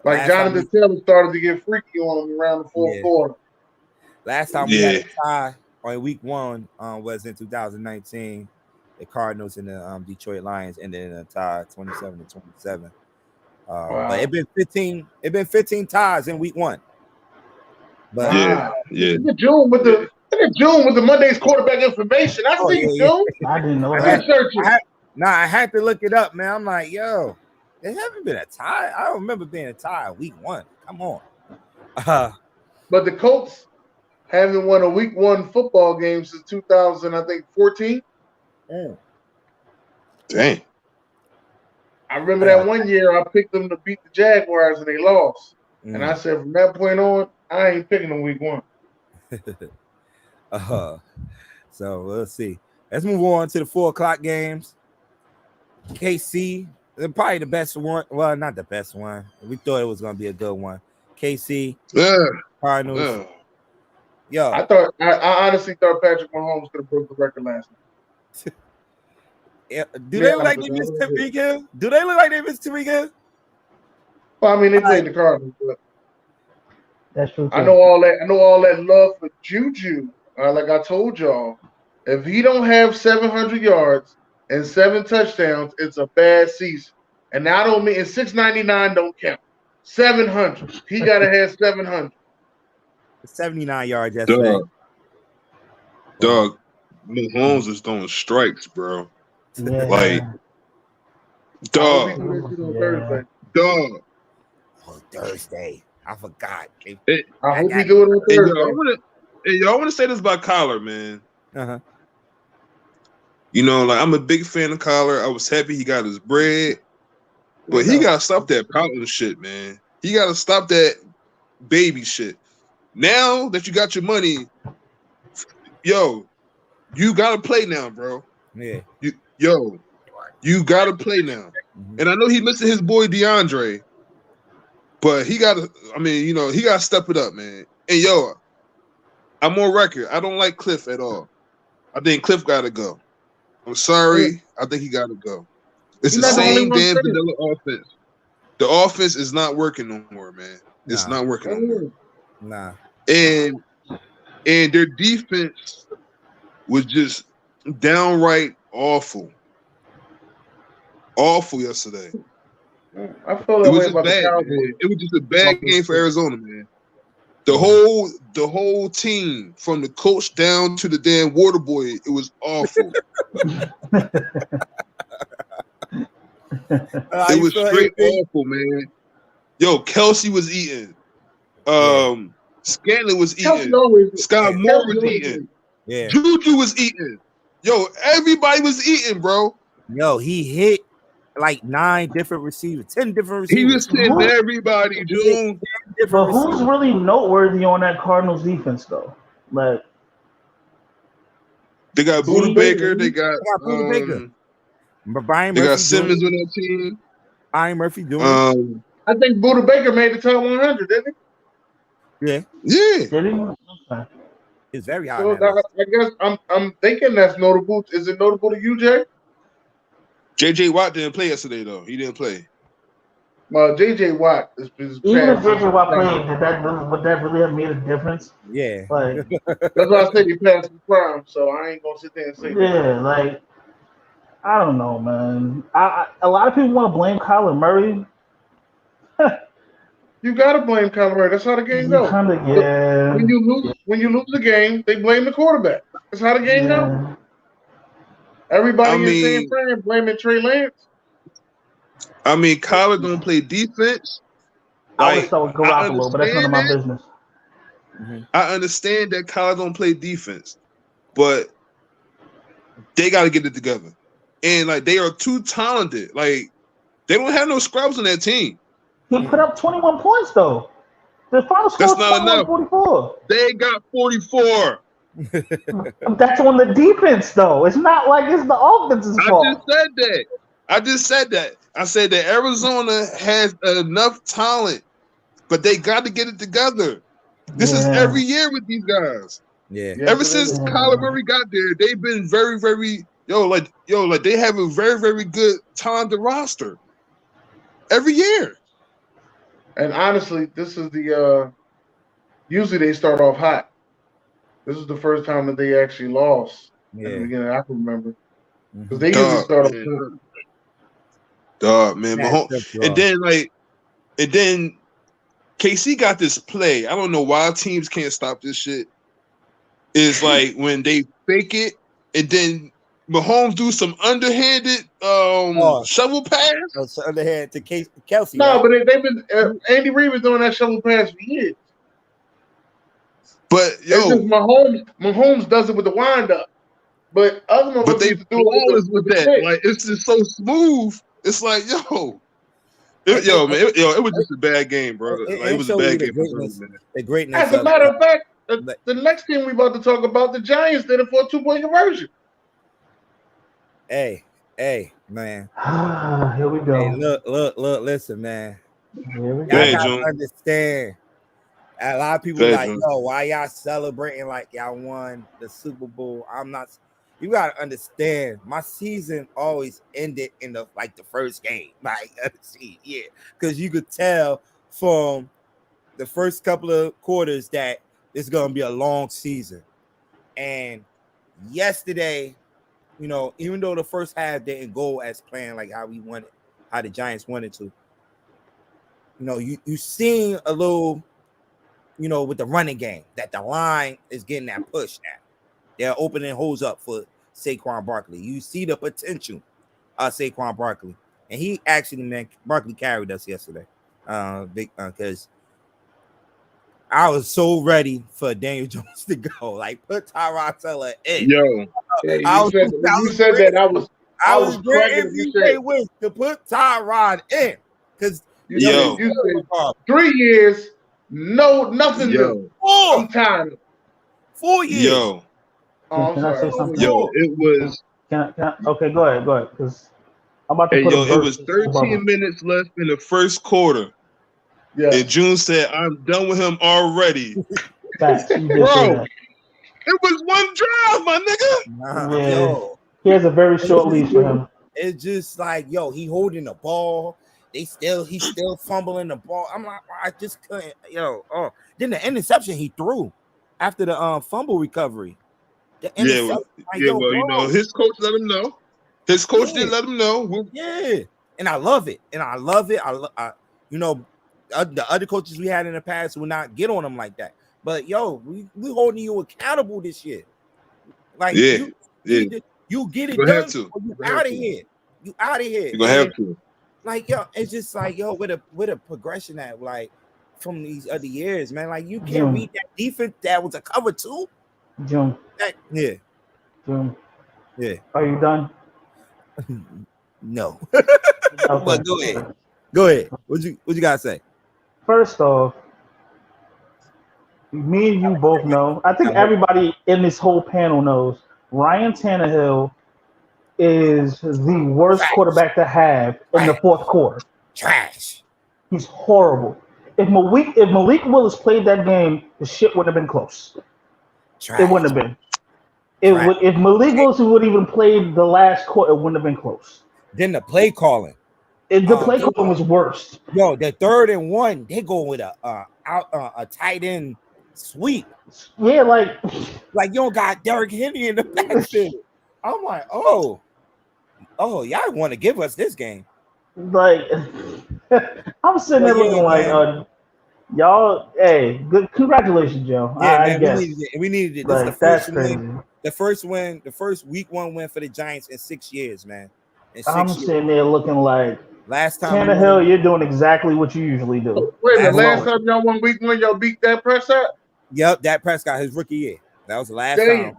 Like Jonathan Taylor started to get freaky on them around the fourth quarter. Last time we had a tie on week 1 was in 2019. The Cardinals and the Detroit Lions ended in a tie 27-27. Wow. But it been 15 ties in week 1. But yeah. Look at June with the Monday's quarterback information. I see you, June. I didn't know that. I had to look it up, man. I'm like, yo, there haven't been a tie. I don't remember being a tie week 1. Come on. But the Colts haven't won a week 1 football game since 2014. Dang. I remember that one year I picked them to beat the Jaguars and they lost. And I said from that point on, I ain't picking them week 1. So let's see. Let's move on to the 4:00 games. KC, probably the best one. Well, not the best one. We thought it was gonna be a good one. KC, Cardinals. Yo, I honestly thought Patrick Mahomes could have broke the record last night. Do they look like they missed Tyreek Hill? Well, I mean, they played the Cardinals, but that's true. I know all that love for Juju. Like I told y'all, if he don't have 700 yards and 7 touchdowns, it's a bad season. And I don't mean 699 don't count. 700. He gotta have 700. 79 yards yesterday. Dog, Mahomes is throwing strikes, bro. Yeah. Like, dog. Oh, Thursday. I forgot. I hope he do it on Thursday. Y'all want to say this about Kyler, man. Uh-huh. You know, like, I'm a big fan of Kyler. I was happy he got his bread. But he got to stop that pouting shit, man. He got to stop that baby shit. Now that you got your money, yo, you got to play now, bro. Yeah. You got to play now. And I know he missing his boy DeAndre, but he got to, he got to step it up, man. And, yo, I'm on record. I don't like Cliff at all. I think Cliff got to go. I'm sorry. I think he got to go. It's the same damn vanilla offense. The offense is not working no more, man. It's not working no more. Nah. And their defense was just downright awful. Awful yesterday. I feel that way about the Cowboys. It was just a bad game for Arizona, man. The whole team, from the coach down to the damn water boy, it was awful. It was straight awful, man. Yo, Kelsey was eating. Scanlon was eating. Scott Moore was eating. Yeah. Juju was eating. Yo, everybody was eating, bro. Yo, he hit like 9 different receivers, 10 different receivers. He was hitting everybody, dude. But who's really noteworthy on that Cardinals defense, though? Like, they got Buda Baker. They got Buda Baker. Brian they Murphy got Simmons on that team. Brian Murphy doing. I think Buda Baker made the top 100, didn't he? Yeah. Did he? Okay. It's very high. So I guess I'm thinking that's notable. Is it notable to you, Jay? JJ Watt didn't play yesterday, though. He didn't play. Well, JJ Watt is even if JJ Watt played, would that really have made a difference? Yeah. Like, that's why I said he passed his prime, so I ain't gonna sit there and say that. Like, I don't know, man. A lot of people want to blame Kyler Murray. You gotta blame Kyler Murray. That's how the game goes. Yeah. When you lose the game, they blame the quarterback. That's how the game goes. Everybody is saying Fran blaming Trey Lance. Kyler don't play defense. I would start with Garoppolo, but that's none of my business. I understand that Kyler don't play defense, but they got to get it together. And like, they are too talented. Like, they don't have no scrubs on that team. He put up 21 points though. The final score was 21-44. They got 44. That's on the defense though. It's not like it's the offense's fault. I just said that. I just said that. I said that Arizona has enough talent, but they got to get it together. This is every year with these guys. Yeah. Ever since Kyler Murray got there, they've been very, very like they have a very, very good talented roster every year. And honestly, this is the usually they start off hot. This is the first time that they actually lost at the beginning. I can remember because they usually start off good. Dog, man, and then KC got this play. I don't know why teams can't stop this shit. It's like when they fake it and then Mahomes do some underhanded shovel pass. Underhand to Kelsey. No, right? But they've been Andy Reid was doing that shovel pass for years. But it's just Mahomes does it with the wind up. But other but they flawless with that. Like it's just so smooth. It's like man, it was just a bad game, bro. It was a bad game for them, man. The greatness. As a matter of fact, the next game we about to talk about, the Giants did it for a 2-point conversion. Hey, man. Here we go. Hey, look, listen, man. Here we go. Y'all gotta understand. A lot of people like, yo, why y'all celebrating like y'all won the Super Bowl? I'm not. You gotta understand, my season always ended in the first game, because you could tell from the first couple of quarters that it's gonna be a long season. And yesterday, even though the first half didn't go as planned, like how we wanted, how the Giants wanted to, you seen a little, with the running game, that the line is getting that push now. They're opening holes up for Saquon Barkley. You see the potential of Saquon Barkley. And he actually, man, Barkley carried us yesterday. Because I was so ready for Daniel Jones to go. Like, put Tyrod Taylor in. Yo, you said that I was cracking to put Tyrod in. Because you said 3 years, nothing new. I'm tired. 4 years. Yo. Can I say something? Yo, it was. Can I, okay, go ahead. Because I'm about to it was 13 minutes left in the first quarter. Yeah. And June said, "I'm done with him already." Facts. Bro, it was one drive, my nigga. He has a very short leash for him. It's just like, he holding the ball. He's still fumbling the ball. I'm like, I just couldn't, Then the interception he threw after the fumble recovery. His coach let him know. His coach did let him know. Yeah, and I love it. The other coaches we had in the past would not get on him like that. But we holding you accountable this year. Like, you get it done. You out of here. You out of here. You're gonna have to. Like, it's just like, with a progression that, like, from these other years, man. Like, you can't read that defense that was a cover 2. June. Yeah. June. Yeah. Are you done? No. Okay. But go ahead. What you gotta say? First off, me and you both know. I think everybody in this whole panel knows Ryan Tannehill is the worst quarterback to have in the fourth quarter. Trash. He's horrible. If Malik Willis played that game, the shit wouldn't have been close. Trash. It wouldn't have been. If Malik Willis would even played the last quarter, it wouldn't have been close. Then the play calling. The play calling was worse. Yo, the 3rd and 1, they go with a tight end sweep. Yeah, like you don't got Derrick Henry in the backfield. I'm like, y'all want to give us this game. Like, I'm sitting there looking like, y'all, hey, good, congratulations, Joe. Yeah, I man, guess. We needed it. Like, this that's the first win. The first week 1 win for the Giants in 6 years, man. I'm sitting there looking like, last time Tannehill, you're doing exactly what you usually do. Wait, the last time y'all won week 1, y'all beat Dak Prescott? Yep, Dak Prescott, his rookie year. That was the last time.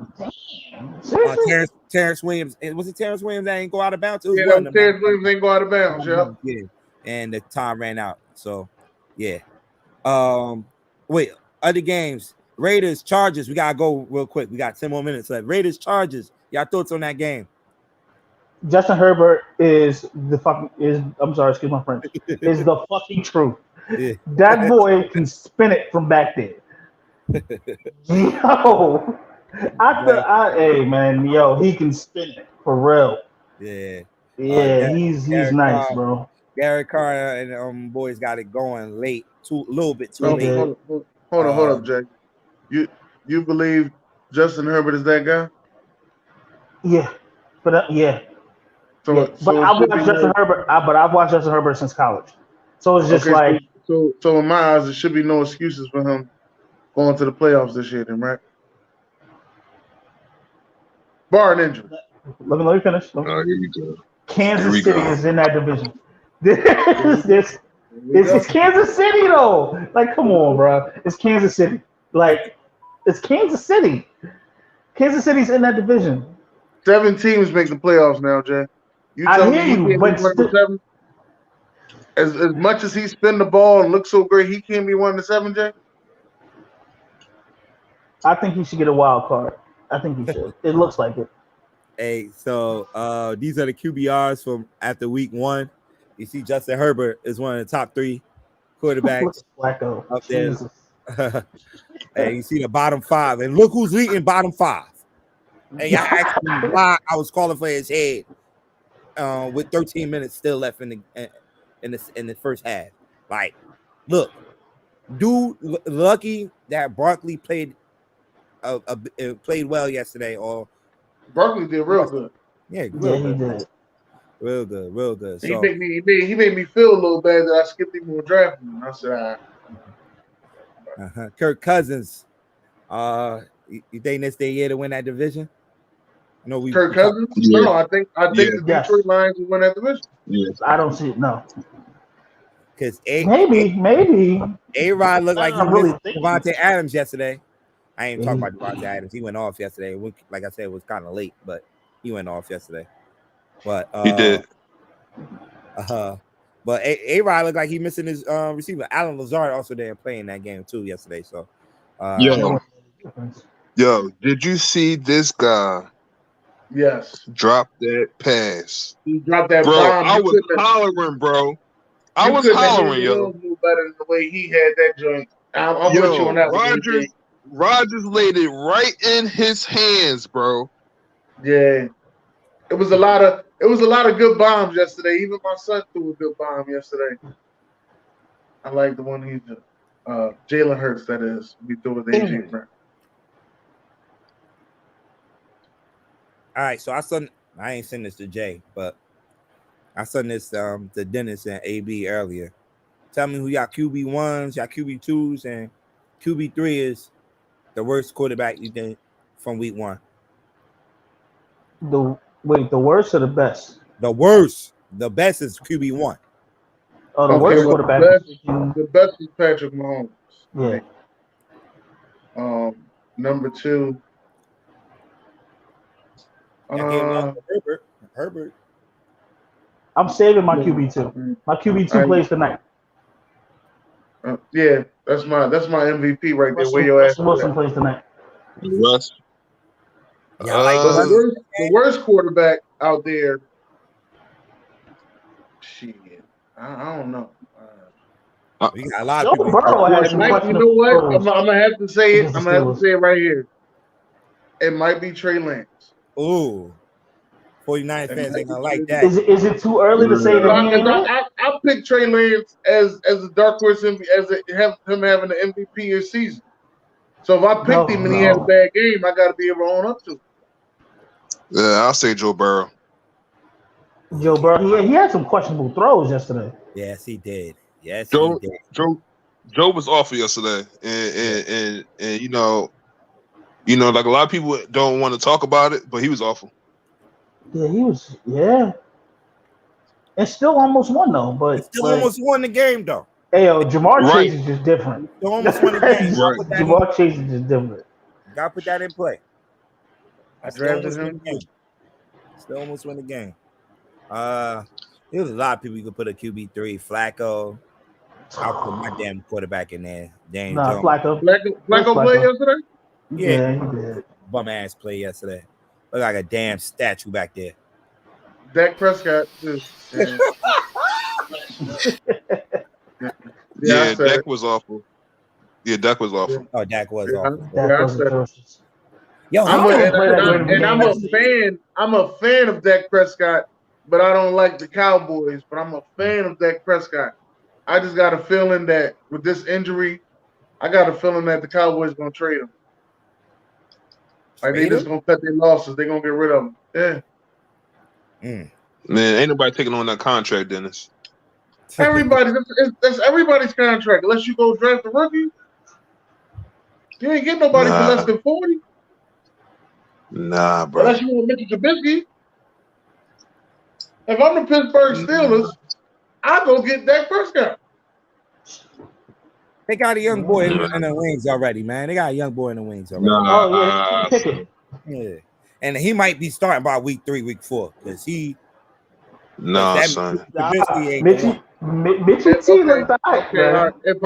Terrence Williams. Was it Terrence Williams that ain't go out of bounds? Terrence Williams ain't go out of bounds, yeah. And the time ran out. So, yeah. Wait, other games. Raiders, Chargers. We gotta go real quick. We got 10 more minutes left. Raiders, Chargers. Y'all thoughts on that game? Justin Herbert is the fucking I'm sorry, excuse my French. Is the fucking truth. Yeah. That boy can spin it from back there. Yo, hey man, yo, he can spin it for real. Yeah. Yeah, he's nice, Carr, bro. Derek Carr and boys got it going late, a little bit too late. Hold up, Jay. You believe Justin Herbert is that guy? Yeah, but yeah. So I've watched Justin Herbert. But I've watched Justin Herbert since college, so it's just so in my eyes, there should be no excuses for him going to the playoffs this year, then, right? Bar an injury. Let me finish. Here we go. Kansas City is in that division. It's Kansas City though. Like, come on, bro. It's Kansas City. Like, it's Kansas City. Kansas City's in that division. 7 teams make the playoffs now, Jay. You tell me he can't be one of the 7? As much as he spin the ball and looks so great, he can't be one of the 7, Jay? I think he should get a wild card. I think he should. It looks like it. Hey, so these are the QBRs from after week 1. You see Justin Herbert is one of the top 3 quarterbacks up there. Hey, you see the bottom 5, and look who's leading bottom 5. And y'all asked me why I was calling for his head with 13 minutes still left in the first half. Like, look, dude, lucky that Barkley played well yesterday. Or Barkley did real good. Yeah, he did. Real good. He made me feel a little bad that I skipped him on draft. I said, Kirk Cousins. You think this their year to win that division? No, Kirk Cousins? Yeah. No, I think the Detroit Lions will win that division. Yes. I don't see it. No. Because maybe A-Rod looked like he missed Devontae Adams yesterday. I ain't talking about Devontae Adams. He went off yesterday. Like I said, it was kind of late, but he went off yesterday. But he did. But A-Rod looked like he missing his receiver. Alan Lazard also there playing that game too yesterday. So Yo, did you see this guy? Yes. Drop that pass. He dropped that bro, bomb. I was hollering, bro. I was hollering, yo. Better than the way he had that joint. I'm with you on that. Rodgers laid it right in his hands, bro. Yeah. It was a lot of good bombs yesterday. Even my son threw a good bomb yesterday. I like the one he did. Jalen Hurts, that is. We threw with AJ Brown. All right, so I ain't sent this to Jay, but I sent this to Dennis and AB earlier. Tell me who y'all QB1s, y'all QB2s, and QB3 is the worst quarterback you think from week 1. The worst or the best? The worst. The best is QB1. Oh, the worst quarterback. The best is Patrick Mahomes. Yeah. Number 2. Herbert. I'm saving my QB2. My QB2 plays tonight. Yeah, that's my MVP right there. Where your ass Wilson plays tonight. Russ. The worst quarterback out there. Shit, I don't know. We got a lot of people. You know what? I'm gonna have to say it. I'm gonna have to say it right here. It might be Trey Lance. Ooh. 49 fans ain't gonna like that. Is it too early to say that? I picked Trey Lance as a dark horse him having an MVP this season. So if I picked him and he had a bad game, I got to be able to own up to it. Yeah, I'll say Joe Burrow. Joe Burrow, he had some questionable throws yesterday. Yes, he did. Joe was awful yesterday, and you know, like a lot of people don't want to talk about it, but he was awful. Yeah, he was. Yeah, and still almost won though. But almost won the game though. Hey, Jamar Chase is just different. Still almost won the game. Jamar Chase is just different. Gotta put that in play. I drafted him. Still almost win the game. There's a lot of people you could put a QB3. Flacco. I'll put my damn quarterback in there. Flacco played yesterday? Yeah, he did. Bum ass play yesterday. Look like a damn statue back there. Dak Prescott too. Yeah, Dak was awful. Yeah, Dak was awful. Oh, Dak was awful. Dak was atrocious. Yo, I'm a fan of Dak Prescott, but I don't like the Cowboys. But I'm a fan of Dak Prescott. I just got a feeling that with this injury, I got a feeling that the Cowboys gonna trade him. Like they just gonna cut their losses. They gonna get rid of him. Yeah. Man, ain't nobody taking on that contract, Dennis. That's everybody's contract. Unless you go draft a rookie, you ain't get nobody for less than 40. Nah, bro. Unless you want Mitchell Trubisky. If I'm the Pittsburgh Steelers, I'll go get Dak Prescott. They got a young boy in the wings already, man. They got a young boy in the wings already. Yeah. And he might be starting by week 3, week 4. Because he son. Mitchell T looked alright. If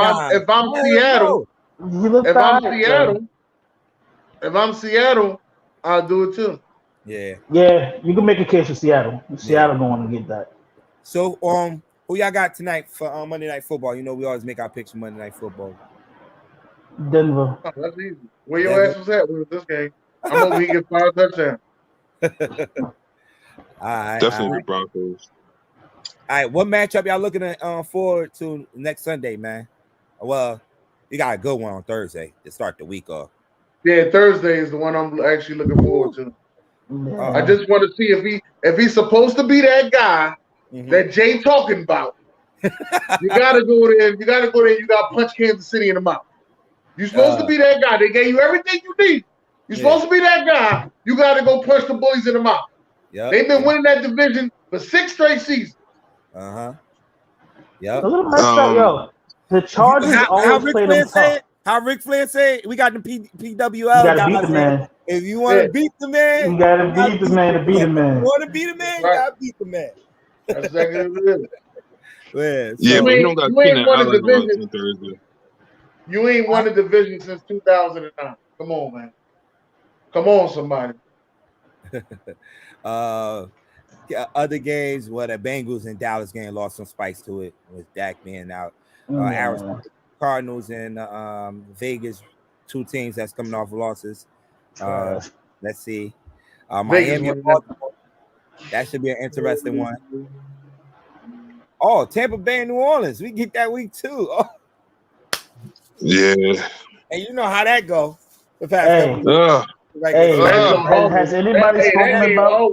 I'm Seattle, I'll do it too. Yeah. Yeah, you can make a case for Seattle. Seattle going to get that. So who y'all got tonight for Monday Night Football? You know we always make our picks for Monday Night Football. Denver. Oh, that's easy. Where your ass was at with this game? I'm hoping he gets 5 touchdowns. All right. Definitely Broncos. All right, what matchup y'all looking forward to next Sunday, man? Well, you got a good one on Thursday to start the week off. Yeah, Thursday is the one I'm actually looking forward to. I just want to see if he's supposed to be that guy that Jay talking about. You gotta go there. You gotta punch Kansas City in the mouth. You're supposed to be that guy. They gave you everything you need. You're supposed to be that guy. You gotta go punch the Bullies in the mouth. Yep. They've been winning that division for 6 straight seasons. Yeah. The Chargers always play them tough. How Ric Flair said, we got the PWL. You gotta beat the man. If you want to beat the man, you gotta beat the man to beat the man. If you want to beat the man, you gotta beat the man. That's exactly what it is. Yeah, but you don't got Keenan Allen on Thursday. You ain't won a division since 2009. Come on, man. Come on, somebody. Other games, the Bengals and Dallas game lost some spice to it with Dak being out. Arizona Cardinals and Vegas, 2 teams that's coming off losses. Let's see. Miami and Baltimore. That should be an interesting one. Oh, Tampa Bay and New Orleans. We get that week too. Oh. Yeah. And you know how that go. Has anybody spoken about?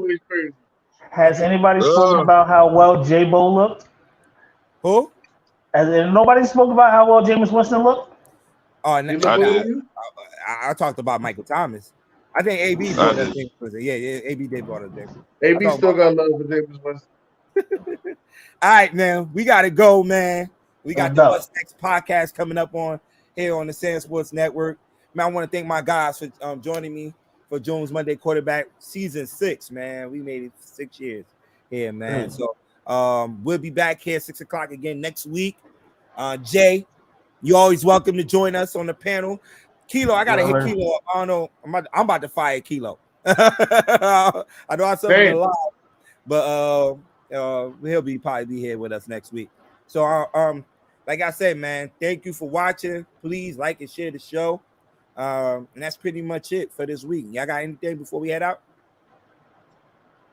Has anybody spoken about how well J-Bo looked? Who? Has nobody spoken about how well Jameis Winston looked? Oh, no, I talked about Michael Thomas. I think AB brought that thing. Yeah, AB did brought it there. AB still got love for Jameis Winston. All right, man. We got to go, man. We got the What's Next podcast coming up on here on the Sand Sports Network. Man, I want to thank my guys for joining me for Jones Monday Quarterback Season 6, man. We made it 6 years here, man. So we'll be back here 6 o'clock again next week. Jay, you're always welcome to join us on the panel. Kilo, I gotta hit Kilo up. I don't know. I'm about to fire Kilo. I know I said it live, but he'll probably be here with us next week. So like I said, man, thank you for watching. Please like and share the show. And that's pretty much it for this week. Y'all got anything before we head out?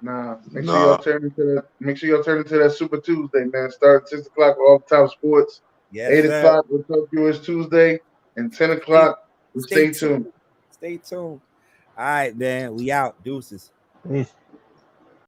Nah. Make sure y'all turn into that Super Tuesday, man. Start at 6 o'clock with Off Top Sports. Yes, 8 o'clock with Tokyo is Tuesday, and 10 o'clock. Stay tuned. Stay tuned. All right, man. We out. Deuces. Peace.